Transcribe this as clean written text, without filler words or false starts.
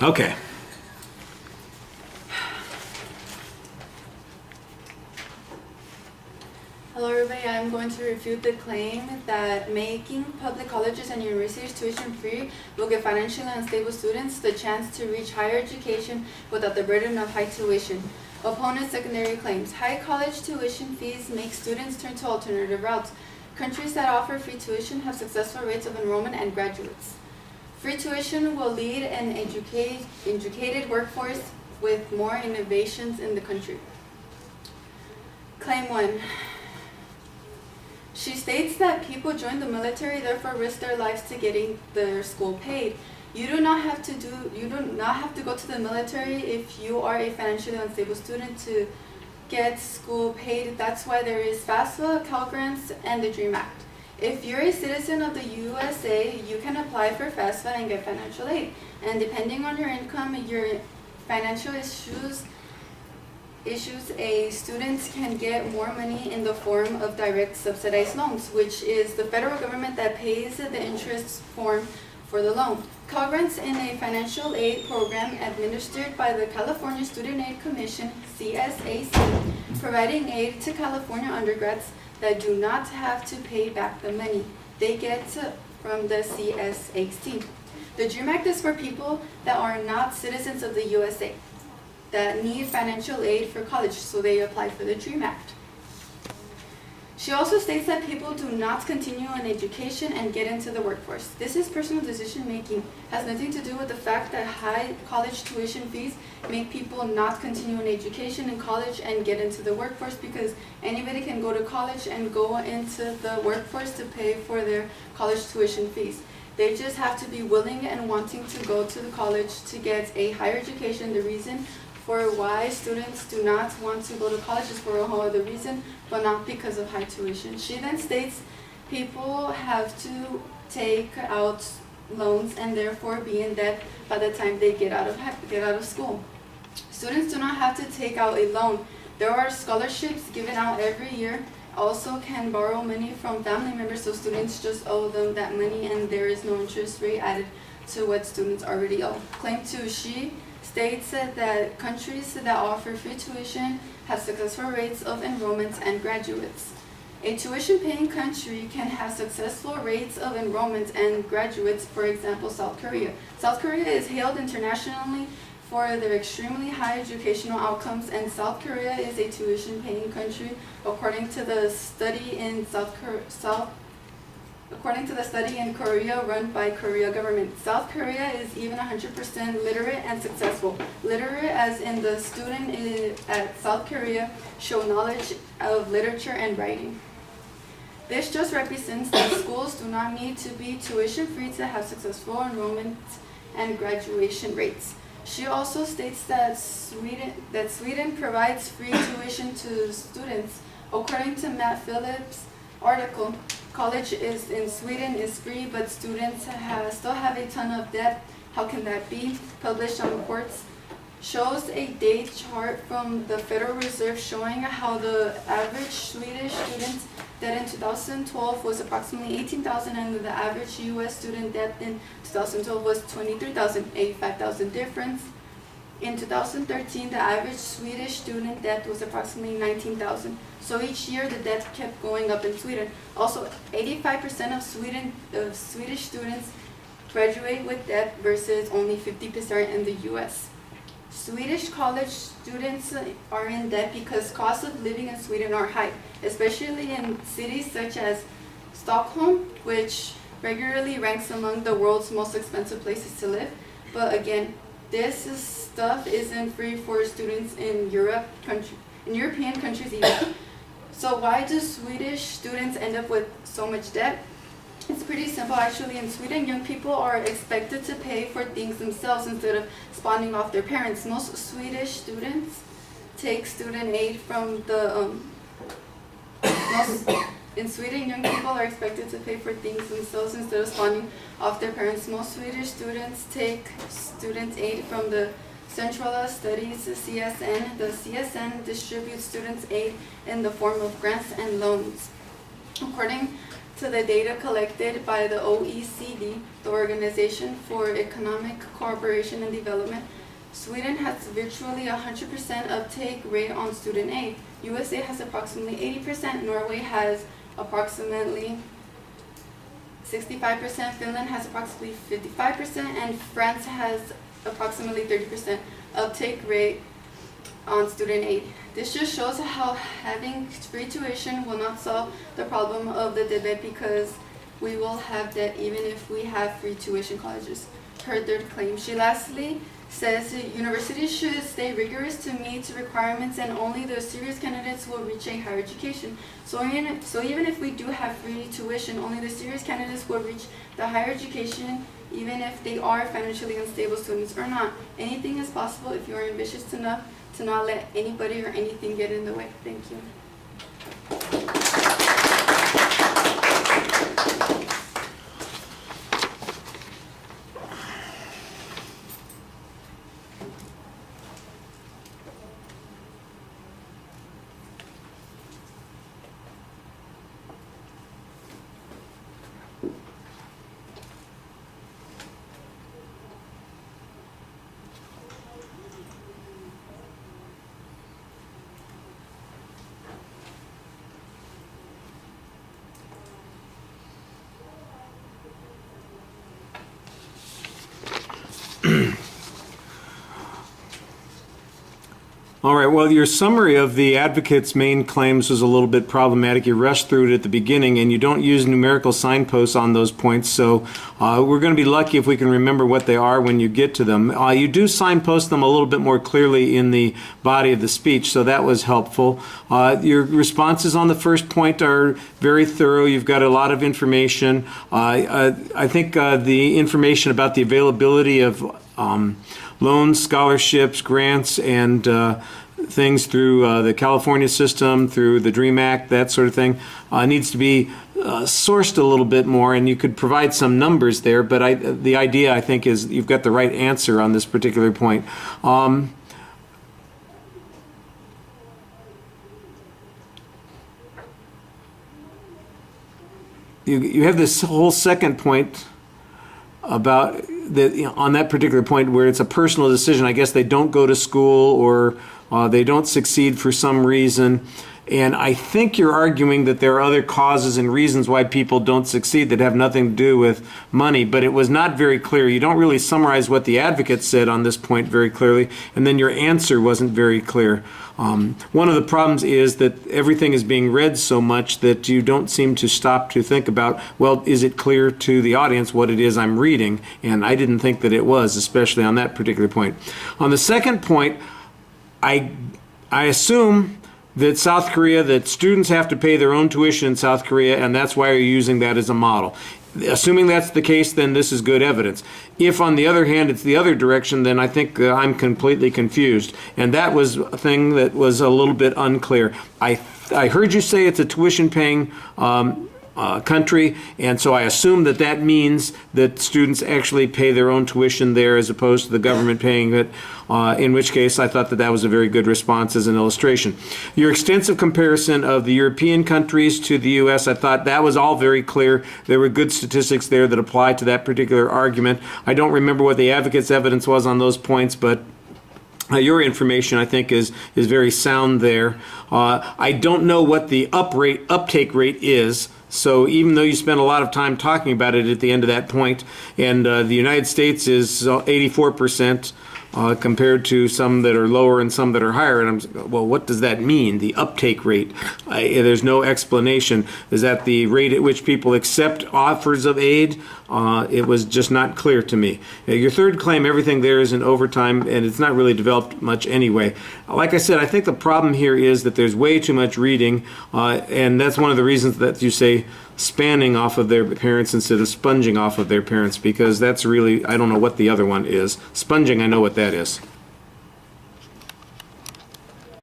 Okay. Hello everybody, I'm going to refute the claim that making public colleges and universities tuition free will give financially unstable students the chance to reach higher education without the burden of high tuition. Opponent secondary claims. High college tuition fees make students turn to alternative routes. Countries that offer free tuition have successful rates of enrollment and graduates. Free tuition will lead an educated workforce with more innovations in the country. Claim 1. She states that people join the military, therefore risk their lives to getting their school paid. You do not have to go to the military if you are a financially unstable student to get school paid. That's why there is FAFSA, Cal Grants, and the DREAM Act. If you're a citizen of the USA, you can apply for FAFSA and get financial aid. And depending on your income, your financial issues, students can get more money in the form of direct subsidized loans, which is the federal government that pays the interest form for the loan. Cal Grants in a financial aid program administered by the California Student Aid Commission, CSAC, providing aid to California undergrads that do not have to pay back the money they get from the CSAC. The DREAM Act is for people that are not citizens of the USA, that need financial aid for college, so they apply for the DREAM Act. She also states that people do not continue an education and get into the workforce. This is personal decision making, has nothing to do with the fact that high college tuition fees make people not continue an education in college and get into the workforce, because anybody can go to college and go into the workforce to pay for their college tuition fees. They just have to be willing and wanting to go to the college to get a higher education. The reason for why students do not want to go to college is for a whole other reason, but not because of high tuition. She then states people have to take out loans and therefore be in debt by the time they get out of school. Students do not have to take out a loan. There are scholarships given out every year. Also can borrow money from family members, so students just owe them that money and there is no interest rate added to what students already owe. Claim 2, she states that countries that offer free tuition have successful rates of enrollments and graduates. A tuition-paying country can have successful rates of enrollments and graduates, for example, South Korea. South Korea is hailed internationally for their extremely high educational outcomes, and South Korea is a tuition-paying country according to the study in Korea run by Korea government. South Korea is even 100% literate and successful. Literate as in the student at South Korea show knowledge of literature and writing. This just represents that schools do not need to be tuition free to have successful enrollment and graduation rates. She also states that Sweden provides free tuition to students. According to Matt Phillips' article, college in Sweden is free, but students still have a ton of debt. How can that be? Published on Quartz shows a date chart from the Federal Reserve showing how the average Swedish student debt in 2012 was approximately $18,000 and the average U.S. student debt in 2012 was $23,000, a $5,000 difference. In 2013, the average Swedish student debt was approximately $19,000. So each year the debt kept going up in Sweden. Also, 85% of Swedish students graduate with debt versus only 50% in the U.S. Swedish college students are in debt because costs of living in Sweden are high, especially in cities such as Stockholm, which regularly ranks among the world's most expensive places to live. But again, this stuff isn't free for students in European countries either. So why do Swedish students end up with so much debt? It's pretty simple actually. In Sweden, young people are expected to pay for things themselves instead of spawning off their parents. Most Swedish students take student aid from the in Sweden, young people are expected to pay for things themselves instead of spawning off their parents. Most Swedish students take student aid from the Central Studies CSN. The CSN distributes students aid in the form of grants and loans. According to the data collected by the OECD, the Organization for Economic Cooperation and Development, Sweden has virtually 100% uptake rate on student aid. USA has approximately 80%, Norway has approximately 65%, Finland has approximately 55%, and France has approximately 30% uptake rate on student aid. This just shows how having free tuition will not solve the problem of the debt, because we will have debt even if we have free tuition colleges. Her third claim. She lastly says universities should stay rigorous to meet requirements, and only the serious candidates will reach a higher education. So even if we do have free tuition, only the serious candidates will reach the higher education, even if they are financially unstable students or not. Anything is possible if you are ambitious enough to not let anybody or anything get in the way. Thank you. All right, well, your summary of the advocate's main claims was a little bit problematic. You rushed through it at the beginning, and you don't use numerical signposts on those points, so we're going to be lucky if we can remember what they are when you get to them. You do signpost them a little bit more clearly in the body of the speech, so that was helpful. Your responses on the first point are very thorough. You've got a lot of information. I think the information about the availability of loans, scholarships, grants, and things through the California system, through the DREAM Act, that sort of thing, needs to be sourced a little bit more, and you could provide some numbers there, but the idea, I think, is you've got the right answer on this particular point. You have this whole second point about on that particular point where it's a personal decision. I guess they don't go to school, or they don't succeed for some reason. And I think you're arguing that there are other causes and reasons why people don't succeed that have nothing to do with money, but it was not very clear. You don't really summarize what the advocate said on this point very clearly, and then your answer wasn't very clear. One of the problems is that everything is being read so much that you don't seem to stop to think about, well, is it clear to the audience what it is I'm reading? And I didn't think that it was, especially on that particular point. On the second point, I assume that South Korea, that students have to pay their own tuition in South Korea, and that's why you're using that as a model. Assuming that's the case, then this is good evidence. If, on the other hand, it's the other direction, then I think I'm completely confused. And that was a thing that was a little bit unclear. I heard you say it's a tuition-paying country, and so I assume that that means that students actually pay their own tuition there as opposed to the government paying it, in which case I thought that that was a very good response as an illustration. Your extensive comparison of the European countries to the U.S., I thought that was all very clear. There were good statistics there that apply to that particular argument. I don't remember what the advocate's evidence was on those points, but your information, I think, is very sound there. I don't know what the uptake rate is. So even though you spent a lot of time talking about it at the end of that point, and the United States is 84%, compared to some that are lower and some that are higher. And I'm, well, what does that mean, the uptake rate? There's no explanation. Is that the rate at which people accept offers of aid? It was just not clear to me. Your third claim, everything there is in overtime, and it's not really developed much anyway. Like I said, I think the problem here is that there's way too much reading, and that's one of the reasons that you say spanning off of their parents instead of sponging off of their parents, because that's really, I don't know what the other one is. Sponging, I know what that is.